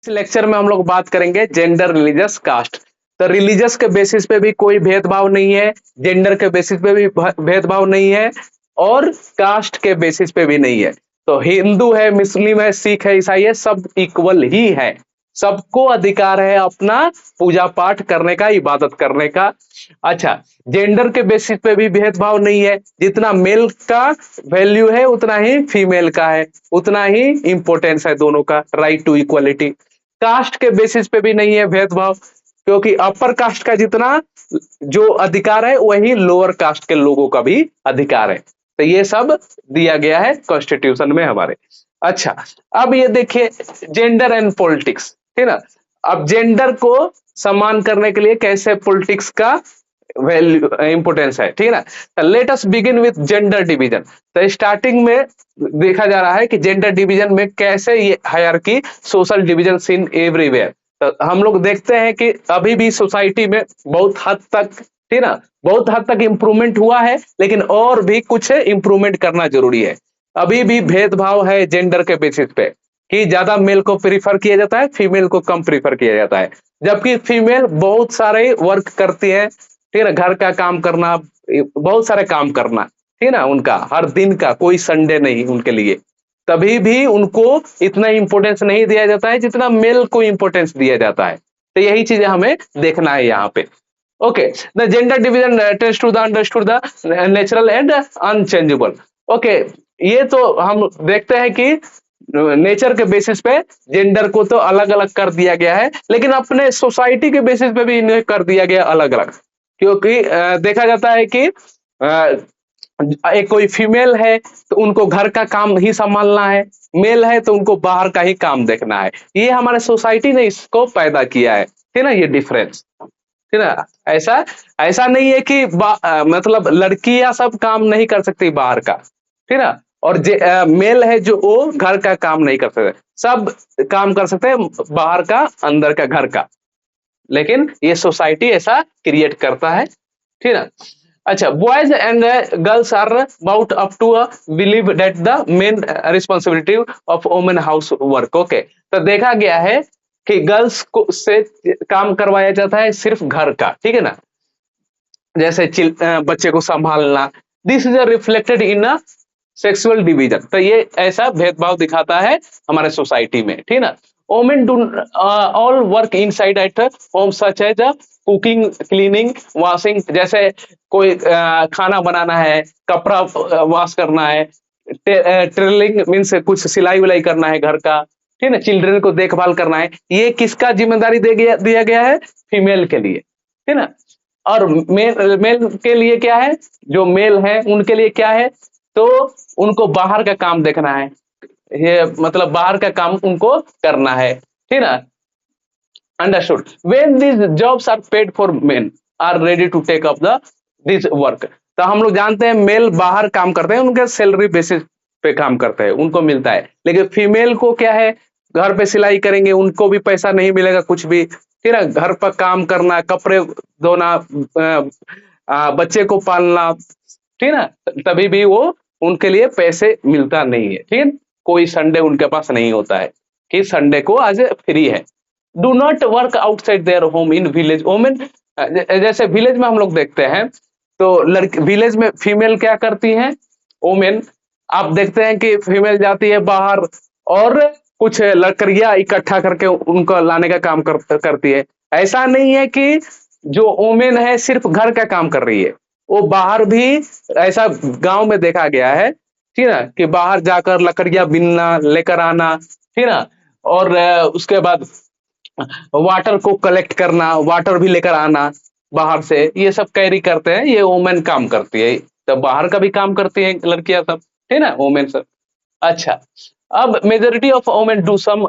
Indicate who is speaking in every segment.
Speaker 1: इस लेक्चर में हम लोग बात करेंगे जेंडर, रिलीजियस, कास्ट। तो रिलीजियस के बेसिस पे भी कोई भेदभाव नहीं है, जेंडर के बेसिस पे भी भेदभाव नहीं है, और कास्ट के बेसिस पे भी नहीं है। तो हिंदू है, मुस्लिम है, सिख है, ईसाई है, सब इक्वल ही है। सबको अधिकार है अपना पूजा पाठ करने का, इबादत करने का। अच्छा, जेंडर के बेसिस पे भी भेदभाव नहीं है। जितना मेल का वैल्यू है उतना ही फीमेल का है, उतना ही इंपॉर्टेंस है दोनों का, राइट टू इक्वलिटी। कास्ट के बेसिस पे भी नहीं है भेदभाव, क्योंकि अपर कास्ट का जितना जो अधिकार है वही लोअर कास्ट के लोगों का भी अधिकार है। तो ये सब दिया गया है कॉन्स्टिट्यूशन में हमारे। अच्छा, अब ये देखिए जेंडर एंड पॉलिटिक्स, ठीक ना। अब जेंडर को सम्मान करने के लिए कैसे पॉलिटिक्स का वैल्यू इंपोर्टेंस है, ठीक है ना। Let us begin with gender division. तो स्टार्टिंग में देखा जा रहा है कि जेंडर डिवीजन में कैसे ये hierarchy, social division in everywhere. तो हम लोग देखते हैं कि अभी भी सोसाइटी में बहुत हद तक, ठीक ना, बहुत हद तक इंप्रूवमेंट हुआ है, लेकिन और भी कुछ इंप्रूवमेंट करना जरूरी है। अभी भी भेदभाव है जेंडर के बेसिस पे, कि ज्यादा मेल को प्रीफर किया जाता है, फीमेल को कम प्रीफर किया जाता है। जबकि फीमेल बहुत सारे वर्क करती है, ठीक है ना, घर का काम करना, बहुत सारे काम करना, ठीक है ना, उनका हर दिन का, कोई संडे नहीं उनके लिए। तभी भी उनको इतना इंपॉर्टेंस नहीं दिया जाता है जितना मेल को इंपॉर्टेंस दिया जाता है। तो यही चीजें हमें देखना है यहाँ पे। Okay, the gender division test to the understood the natural and unchangeable. Okay, ये तो हम देखते हैं कि नेचर के बेसिस पे जेंडर को तो अलग अलग कर दिया गया है, लेकिन अपने सोसाइटी के बेसिस पे भी इन्हें कर दिया गया अलग अलग। क्योंकि देखा जाता है कि एक कोई फीमेल है तो उनको घर का काम ही संभालना है, मेल है तो उनको बाहर का ही काम देखना है। ये हमारे सोसाइटी ने इसको पैदा किया है, ठीक ना, ये डिफरेंस, ठीक ना। ऐसा ऐसा नहीं है कि मतलब लड़कियां सब काम नहीं कर सकती बाहर का, ठीक ना, और मेल है जो वो घर का काम नहीं कर सकते, सब काम कर सकते हैं बाहर का, अंदर का, घर का। लेकिन ये सोसाइटी ऐसा क्रिएट करता है, ठीक है। अच्छा, boys and girls are bout up to believe that the men responsibility of women house work. Okay, तो देखा गया है कि गर्ल्स को से काम करवाया जाता है सिर्फ घर का, ठीक है ना, जैसे बच्चे को संभालना। This is reflected in a sexual division. तो ये ऐसा भेदभाव दिखाता है हमारे सोसाइटी में, ठीक ना। Women do all work inside at home such as cooking, cleaning, washing. जैसे कोई खाना बनाना है, कपड़ा वॉश करना है, टेलरिंग मीन्स कुछ सिलाई विलाई करना है घर का, ठीक है, चिल्ड्रन को देखभाल करना है। ये किसका जिम्मेदारी दिया गया है? फीमेल के लिए, ठीक है ना। और मेल मेल के लिए क्या है? जो मेल है उनके लिए क्या है? तो उनको बाहर का काम देखना है, ये मतलब बाहर का काम उनको करना है, ठीक ना। Understood. When these jobs are paid for, men are ready to take up the this work. तो हम लोग जानते हैं मेल बाहर काम करते हैं, उनके सैलरी बेसिस पे काम करते हैं, उनको मिलता है। लेकिन फीमेल को क्या है? घर पे सिलाई करेंगे, उनको भी पैसा नहीं मिलेगा कुछ भी, ठीक है। घर पर काम करना, कपड़े धोना, बच्चे को पालना, ठीक है ना, तभी भी वो उनके लिए पैसे मिलता नहीं है, ठीक है। कोई संडे उनके पास नहीं होता है कि संडे को आज फ्री है। Do not work outside their home in village women. जैसे विलेज में हम लोग देखते हैं तो लड़की, विलेज में फीमेल क्या करती हैं? वोमेन, आप देखते हैं कि फीमेल जाती है बाहर और कुछ लकड़ियां इकट्ठा करके उनको लाने का काम करती है। ऐसा नहीं है कि जो वोमेन है सिर्फ घर का काम कर रही है, वो बाहर भी, ऐसा गांव में देखा गया है, ठीक है ना, कि बाहर जाकर लकड़ियां बीनना, लेकर आना, ठीक है ना, और उसके बाद वाटर को कलेक्ट करना, वाटर भी लेकर आना बाहर से, ये सब कैरी करते हैं, ये वुमेन काम करती है। तो बाहर का भी काम करती है लड़कियां सब, ठीक है ना, वुमेन सब। अच्छा, अब majority of women do some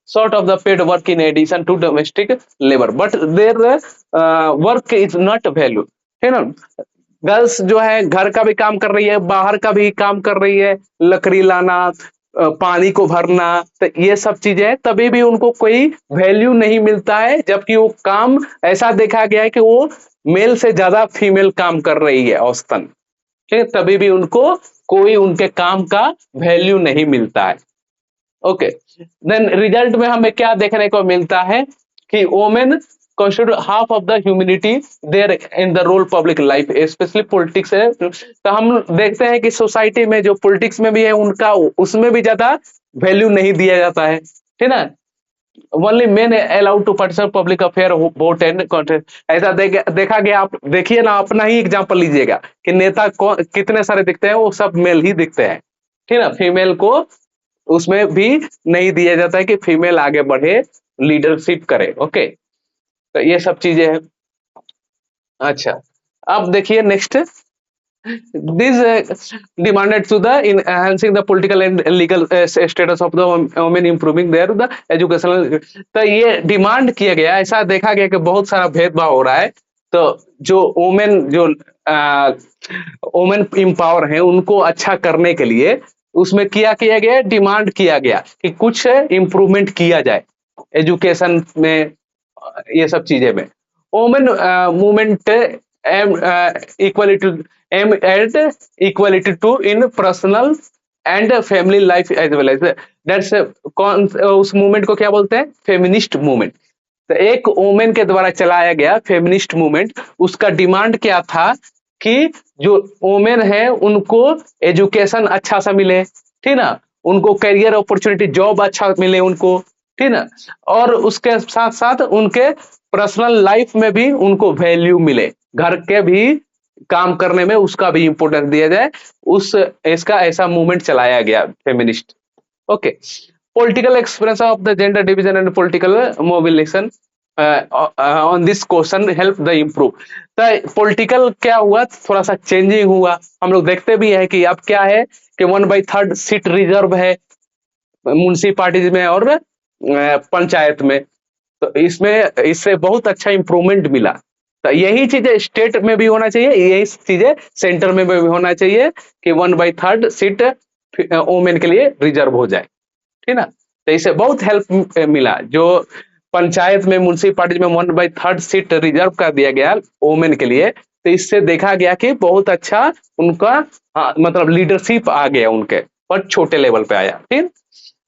Speaker 1: sort of the paid work in addition to domestic labor, but their work is not value, है ना। गर्ल्स जो है घर का भी काम कर रही है, बाहर का भी काम कर रही है, लकड़ी लाना, पानी को भरना, तो ये सब चीजें, तभी भी उनको कोई वैल्यू नहीं मिलता है। जबकि वो काम ऐसा देखा गया है कि वो मेल से ज्यादा फीमेल काम कर रही है औसतन, ठीक है, तभी भी उनको कोई उनके काम का वैल्यू नहीं मिलता है। ओके, देन रिजल्ट में हमें क्या देखने को मिलता है कि women constitute half of the humanity there in the role public life especially politics है। तो हम देखते हैं कि सोसाइटी में जो पॉलिटिक्स में भी है उनका उसमें भी ज्यादा वैल्यू नहीं दिया जाता है, ठीक ना। Only men allowed to participate public affair vote and contest, ऐसा देखा गया। आप देखिए ना, अपना ही एग्जांपल लीजिएगा कि नेता कौन कितने सारे दिखते हैं, वो सब मेल ही दिखते हैं, ठीक ना। फीमेल को उसमें भी नहीं दिया जाता है कि फीमेल आगे बढ़े, लीडरशिप करे। ओके, तो ये सब चीजें हैं। अच्छा, अब देखिए next, this demanded to the in enhancing the political and legal status of the women, improving their the educational। तो ये डिमांड किया गया, ऐसा देखा गया कि बहुत सारा भेदभाव हो रहा है। तो जो वोमेन जो वोमेन एम्पावर है उनको अच्छा करने के लिए उसमें किया गया, डिमांड किया गया कि कुछ इम्प्रूवमेंट किया जाए एजुकेशन में, ये सब चीजें में। Women movement aim equality aim at equality to in personal and family life as well as that's. कौन उस मूवमेंट को क्या बोलते हैं? Feminist movement. तो एक वोमेन के द्वारा चलाया गया फेमिनिस्ट मूवमेंट, उसका डिमांड क्या था कि जो वोमेन है उनको एजुकेशन अच्छा सा मिले, ठीक ना, उनको करियर अपॉर्चुनिटी जॉब अच्छा मिले उनको, ठीक ना, और उसके साथ साथ उनके पर्सनल लाइफ में भी उनको वैल्यू मिले, घर के भी काम करने में उसका भी इंपॉर्टेंस दिया जाए। उस इसका ऐसा मूवमेंट चलाया गया feminist. Okay, political experience of the gender division and political mobilization on this question help the improve. तो पॉलिटिकल क्या हुआ, थोड़ा सा चेंजिंग हुआ। हम लोग देखते भी है कि अब क्या है कि 1/3 सीट रिजर्व है म्युनिसिपालिटीज में और पंचायत में। तो इसमें इससे बहुत अच्छा इंप्रूवमेंट मिला। तो यही चीजें स्टेट में भी होना चाहिए, यही चीजें सेंटर में भी होना चाहिए कि 1/3 सीट वोमेन के लिए रिजर्व हो जाए, ठीक ना। तो इससे बहुत हेल्प मिला। जो पंचायत में म्युनिसिपालिटी में 1/3 सीट रिजर्व कर दिया गया वोमेन के लिए, तो इससे देखा गया कि बहुत अच्छा उनका मतलब लीडरशिप आ गया उनके, पर छोटे लेवल पे आया, ठीक।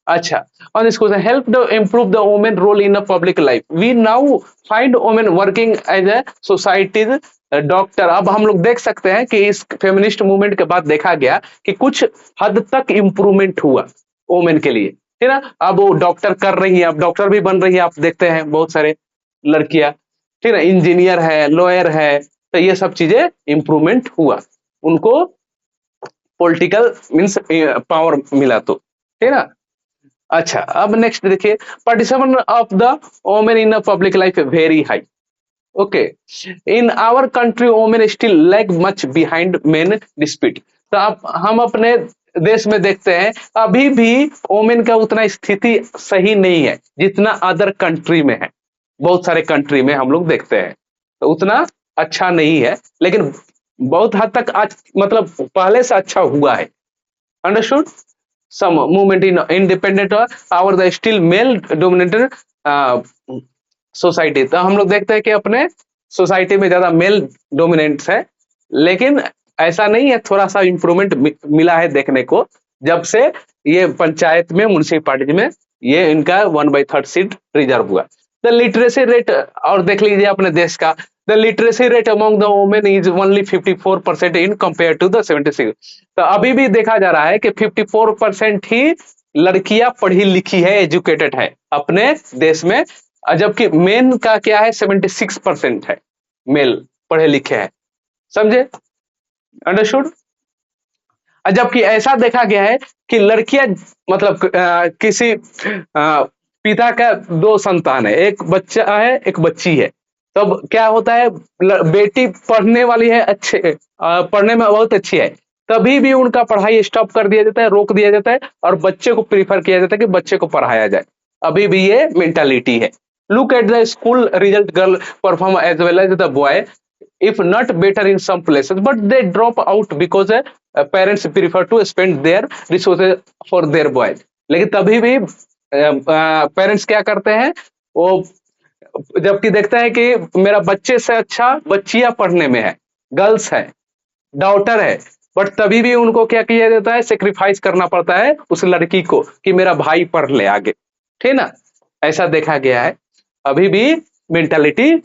Speaker 1: अच्छा, on this question, help the improve the women role in a public life. We now find women working as a society's doctor. अब हम लोग देख सकते हैं कि इस फेमिनिस्ट मूवमेंट के बाद देखा गया कि कुछ हद तक इम्प्रूवमेंट हुआ वोमेन के लिए, ठीक ना। अब वो डॉक्टर कर रही है, अब डॉक्टर भी बन रही है, आप देखते हैं बहुत सारे लड़कियां, ठीक ना, इंजीनियर है, लॉयर है। तो ये सब चीजें इम्प्रूवमेंट हुआ, उनको पॉलिटिकल मीन्स पावर मिला, तो ठीक ना। अच्छा, अब नेक्स्ट देखिए, participation of the women in public life very high. Okay, in our country women still lag much behind men dispute. तो आप हम अपने देश में देखते हैं अभी भी वोमेन का उतना स्थिति सही नहीं है जितना अदर कंट्री में है। बहुत सारे कंट्री में हम लोग देखते हैं तो उतना अच्छा नहीं है, लेकिन बहुत हद तक आज मतलब पहले से अच्छा हुआ है। Understood? some movement in independent और the still male dominated society. तो हम लोग देखते हैं कि अपने सोसाइटी में ज्यादा मेल डोमिनेंट्स है, लेकिन ऐसा नहीं है, थोड़ा सा इंप्रूवमेंट मिला है देखने को जब से ये पंचायत में म्युनिसिपालिटी में ये इनका 1/3 सीट रिजर्व हुआ। द लिटरेसी रेट और देख लीजिए अपने देश का, the literacy rate among the women is only 54% in compare to the 76। तो अभी भी देखा जा रहा है कि 54% ही लड़कियां पढ़ी लिखी है, एजुकेटेड है अपने देश में, जबकि मेन का क्या है 76% है, मेल पढ़े लिखे हैं। समझे? अंडरस्टूड? जबकि ऐसा देखा गया है कि लड़कियां मतलब किसी पिता का 2 संतान है, एक बच्चा है एक बच्ची है, तब क्या होता है बेटी पढ़ने वाली है, अच्छे पढ़ने में बहुत अच्छी है, तभी भी उनका पढ़ाई स्टॉप कर दिया जाता है, रोक दिया जाता है और बच्चे को प्रीफर किया जाता है कि बच्चे को पढ़ाया जाए। अभी भी ये मेंटालिटी है। Look at the school result, girl perform as well as the boy, if not better in some places, but they drop out because parents prefer to spend their resources for their boys। लेकिन तभी भी parents क्या करते हैं, वो जबकि देखता है कि मेरा बच्चे से अच्छा बच्चियां पढ़ने में है, गर्ल्स है, डॉटर है, बट तभी भी उनको क्या किया जाता है, सेक्रीफाइस करना पड़ता है उस लड़की को कि मेरा भाई पढ़ ले आगे, ठीक ना, ऐसा देखा गया है। अभी भी मेंटालिटी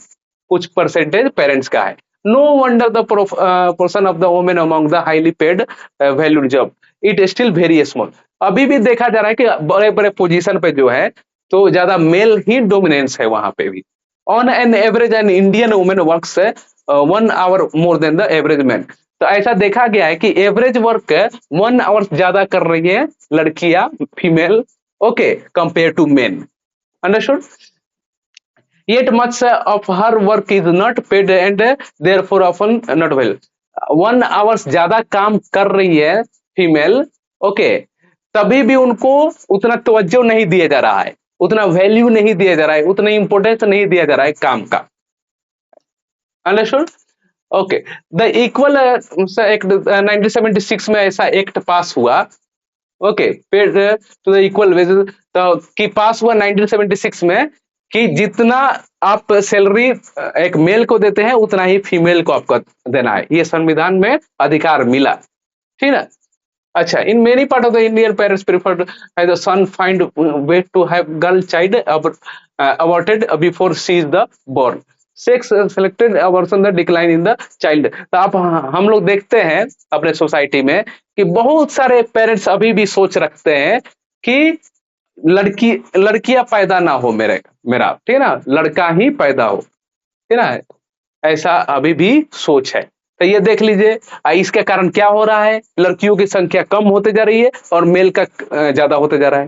Speaker 1: कुछ परसेंटेज पेरेंट्स का है। No wonder the portion of the women among the highly paid valued job it still very small. अभी भी देखा जा रहा है कि बड़े बड़े पोजीशन पे जो है तो ज्यादा मेल ही डोमिनेंस है वहां पे भी। On an average an Indian women works 1 hour more than the average man. तो ऐसा देखा गया है कि एवरेज वर्क 1 आवर ज्यादा कर रही है लड़कियां, female, okay, compare to men. Understood? Yet much of her work is not paid and therefore often not well. 1 hours ज्यादा काम कर रही है फीमेल, ओके, तभी भी उनको उतना तवज्जो नहीं दिया जा रहा है, उतना वैल्यू नहीं दिया जा रहा है, उतना इंपॉर्टेंस नहीं दिया जा रहा है काम का। Understood? Okay. The equal act 1976 में ऐसा एक्ट पास हुआ, okay, paid to the equal wages, तो कि पास हुआ 1976 में कि जितना आप सैलरी एक मेल को देते हैं उतना ही फीमेल को आपको देना है, ये संविधान में अधिकार मिला, ठीक है। अच्छा, in many part of the Indian parents preferred the son find way to have girl child aborted before she is the born, sex selected abortion the decline in the child. तो आप हम लोग देखते हैं अपने सोसाइटी में कि बहुत सारे पेरेंट्स अभी भी सोच रखते हैं कि लड़कियां पैदा ना हो मेरा, ठीक है ना, लड़का ही पैदा हो, ठीक है ना, ऐसा अभी भी सोच है। तो ये देख लीजिए इसके कारण क्या हो रहा है, लड़कियों की संख्या कम होते जा रही है और मेल का ज्यादा होते जा रहा है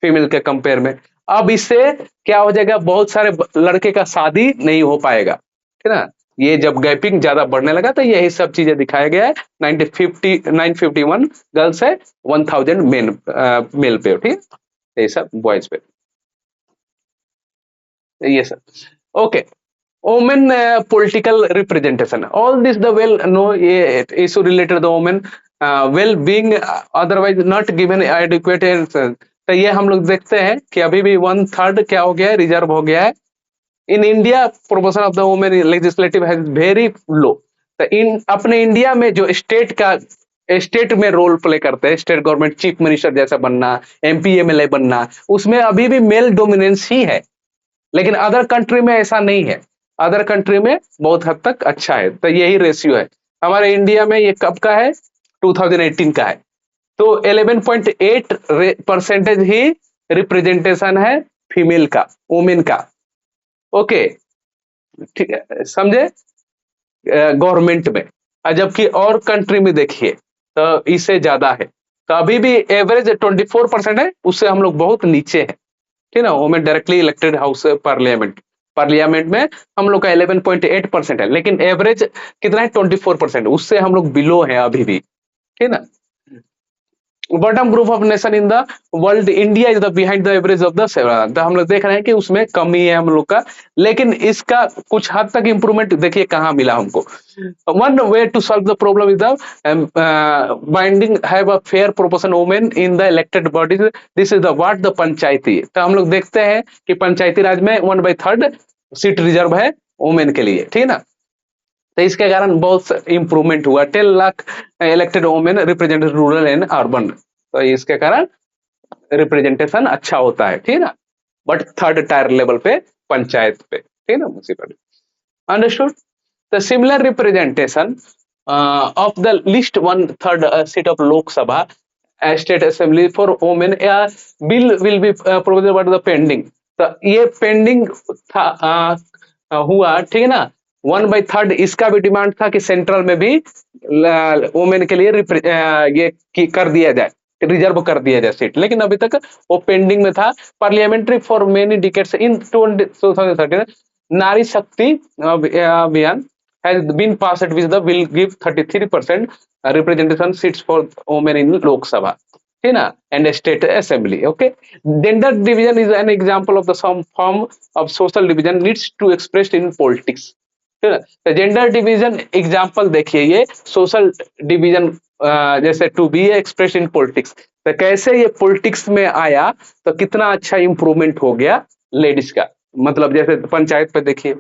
Speaker 1: फीमेल के कंपेयर में। अब इससे क्या हो जाएगा, बहुत सारे लड़के का शादी नहीं हो पाएगा, ठीक है ना। ये जब गैपिंग ज्यादा बढ़ने लगा तो यही सब चीजें दिखाया गया है। 951 गर्ल्स है, 1000 मेल पे, ठीक है, ये सब बॉयज पे, ये सब, okay. Women political representation, all this the well know issue related the women well being otherwise not given adequate answer। तो ये हम लोग देखते हैं कि अभी भी 1/3 क्या हो गया है, रिजर्व हो गया है। In India proportion of the women legislative has very low. तो इन अपने इंडिया में जो स्टेट में रोल प्ले करते हैं, स्टेट गवर्नमेंट चीफ मिनिस्टर जैसा बनना, एमपी एमएलए बनना, उसमें अभी भी मेल डोमिनेंस ही है। लेकिन अदर कंट्री में ऐसा नहीं है, अदर कंट्री में बहुत हद तक अच्छा है। तो यही रेशियो है हमारे इंडिया में। ये कब का है, 2018 का है। तो 11.8% ही रिप्रेजेंटेशन है फीमेल का, वुमेन का, ओके, ठीक है, समझे, गवर्नमेंट में। जबकि और कंट्री में देखिए तो इससे ज्यादा है। तो अभी भी एवरेज 24% है, उससे हम लोग बहुत नीचे हैं, ठीक है ना। Women directly elected house parliament में हम लोग का 11.8% है, लेकिन एवरेज कितना है, 24%, उससे हम लोग बिलो है अभी भी, ठीक है ना। Bottom group of nation in the world, India is the behind the average of the seven. तो हम लोग देख रहे हैं कि उसमें कमी है हम लोग का, लेकिन इसका कुछ हद तक इंप्रूवमेंट देखिए कहाँ मिला हमको। One way to solve the problem is the binding have a fair proportion women in the elected bodies, this is the what the panchayati. तो हम लोग देखते हैं कि पंचायती राज में 1/3 सीट रिजर्व है वुमेन के लिए, ठीक है ना। तो इसके कारण बहुत इंप्रूवमेंट हुआ। 10 lakh elected women represented rural and urban. तो इसके कारण रिप्रेजेंटेशन अच्छा होता है, ठीक है ना। बट 3rd टायर लेवल पे पंचायत पे, ठीक है ना, municipality. Understood? The similar representation of the list 1/3 seat of लोक सभा state assembly for women bill will be proposed but the pending. तो ये पेंडिंग था हुआ, ठीक है ना। 1/3 इसका भी डिमांड था कि सेंट्रल में भी वुमेन के लिए ये कर दिया जाए, रिजर्व कर दिया जाए सीट, लेकिन अभी तक वो पेंडिंग में था। पार्लियामेंट्री फॉर मेनी डिकेड्स इन 2013 नारी शक्ति अभियान has been passed with the will give 33% representation seats for women in Lok Sabha, ठीक है ना, and state assembly, okay। Gender division is an example of the some form of social division needs to expressed in politics, ठीक है। तो gender division example देखिए, ये social division जैसे to be express in politics, तो कैसे ये politics में आया तो कितना अच्छा इंप्रूवमेंट हो गया लेडीज का। मतलब जैसे पंचायत पे देखिए,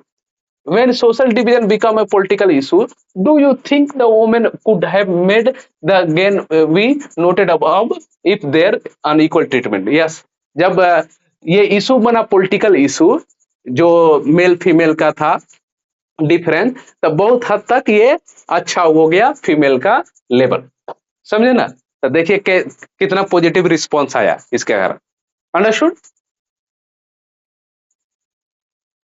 Speaker 1: when social division become a political issue, do you think the women could have made the gain we noted above if there unequal treatment? Yes, जब ये इशू बना पॉलिटिकल इशू, जो मेल फीमेल का था डिफरेंस, तब बहुत हद तक ये अच्छा हो गया फीमेल का लेवल। समझे ना? तो देखिए कितना पॉजिटिव रिस्पॉन्स आया इसके कारण। अंडरस्टूड?